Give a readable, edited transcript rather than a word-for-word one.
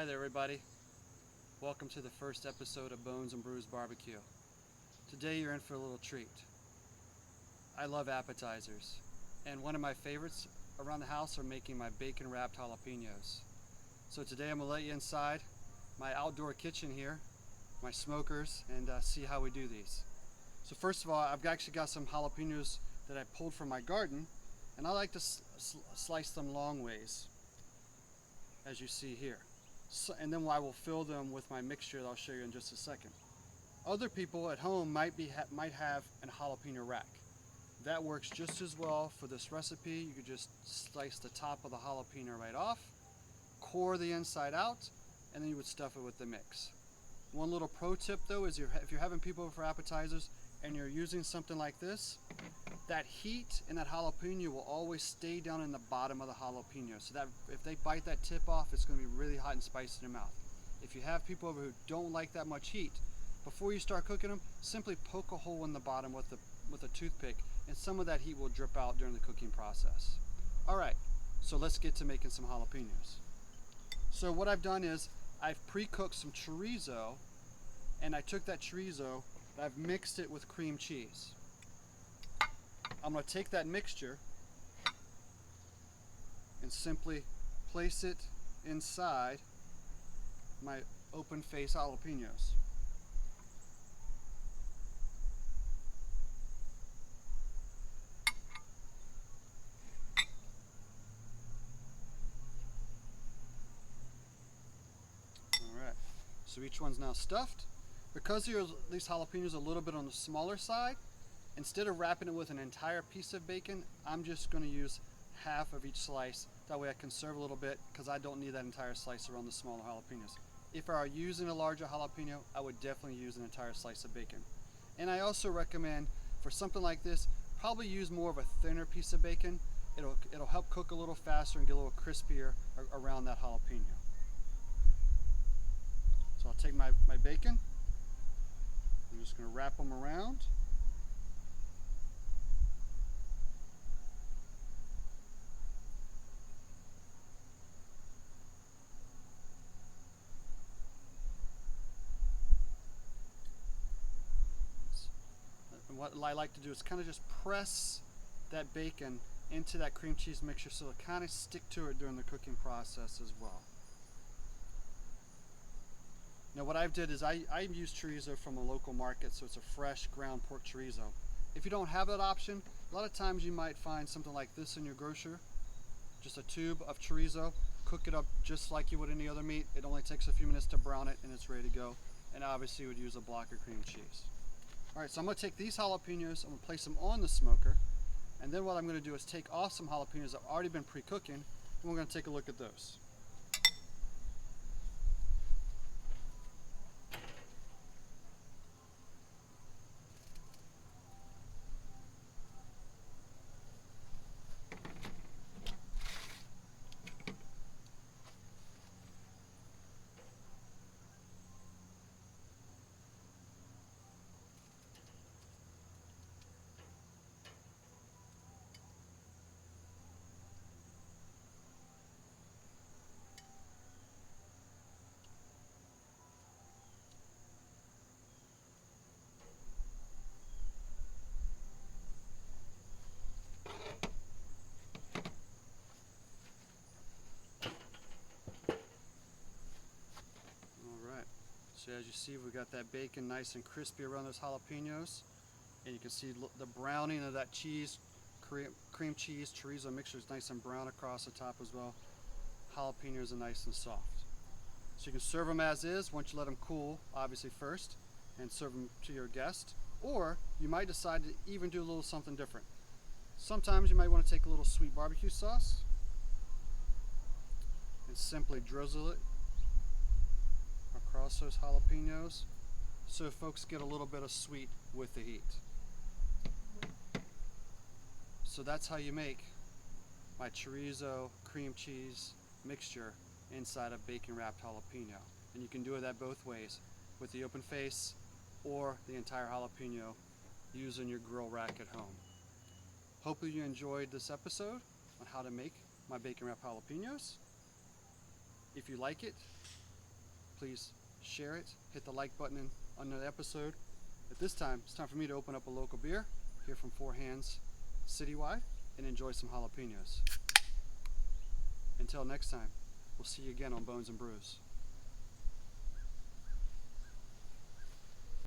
Hi there everybody. Welcome to the first episode of Bones and Brews Barbecue. Today you're in for a little treat. I love appetizers, and one of my favorites around the house are making my bacon wrapped jalapenos. So today I'm going to let you inside my outdoor kitchen here, my smokers, and see how we do these. So first of all, I've actually got some jalapenos that I pulled from my garden, and I like to slice them long ways, as you see here. So, and then I will fill them with my mixture that I'll show you in just a second. Other people at home might have a jalapeno rack. That works just as well for this recipe. You could just slice the top of the jalapeno right off, core the inside out, and then you would stuff it with the mix. One little pro tip though is if you're having people over for appetizers and you're using something like this, that heat in that jalapeno will always stay down in the bottom of the jalapeno, so that if they bite that tip off, it's going to be really hot and spicy in their mouth. If you have people over who don't like that much heat, before you start cooking them, simply poke a hole in the bottom with a toothpick, and some of that heat will drip out during the cooking process. Alright, so let's get to making some jalapenos. So what I've done is I've pre-cooked some chorizo, and I took that chorizo and I've mixed it with cream cheese. I'm going to take that mixture and simply place it inside my open face jalapenos. Alright, so each one's now stuffed. Because these jalapenos are a little bit on the smaller side, instead of wrapping it with an entire piece of bacon, I'm just going to use half of each slice. That way I conserve a little bit, because I don't need that entire slice around the smaller jalapenos. If I were using a larger jalapeno, I would definitely use an entire slice of bacon. And I also recommend, for something like this, probably use more of a thinner piece of bacon. It'll help cook a little faster and get a little crispier around that jalapeno. So I'll take my bacon. I'm just going to wrap them around. And what I like to do is kind of just press that bacon into that cream cheese mixture so it'll kind of stick to it during the cooking process as well. Now what I've did is I use chorizo from a local market, so it's a fresh ground pork chorizo. If you don't have that option, a lot of times you might find something like this in your grocer, just a tube of chorizo. Cook it up just like you would any other meat. It only takes a few minutes to brown it and it's ready to go. And obviously you would use a block of cream cheese. Alright, so I'm going to take these jalapenos, I'm going to place them on the smoker, and then what I'm going to do is take off some jalapenos that have already been pre-cooking, and we're going to take a look at those. So as you see, we've got that bacon nice and crispy around those jalapenos, and you can see the browning of that cheese, cream cheese, chorizo mixture is nice and brown across the top as well. Jalapenos are nice and soft. So you can serve them as is once you let them cool, obviously first, and serve them to your guest. Or you might decide to even do a little something different. Sometimes you might want to take a little sweet barbecue sauce and simply drizzle it across those jalapenos so folks get a little bit of sweet with the heat. So that's how you make my chorizo cream cheese mixture inside a bacon wrapped jalapeno. And you can do it that both ways, with the open face or the entire jalapeno using your grill rack at home. Hopefully you enjoyed this episode on how to make my bacon wrapped jalapenos. If you like it, please share it, hit the like button on the episode. At this time, it's time for me to open up a local beer, here from Four Hands Citywide, and enjoy some jalapenos. Until next time, we'll see you again on Bones and Brews.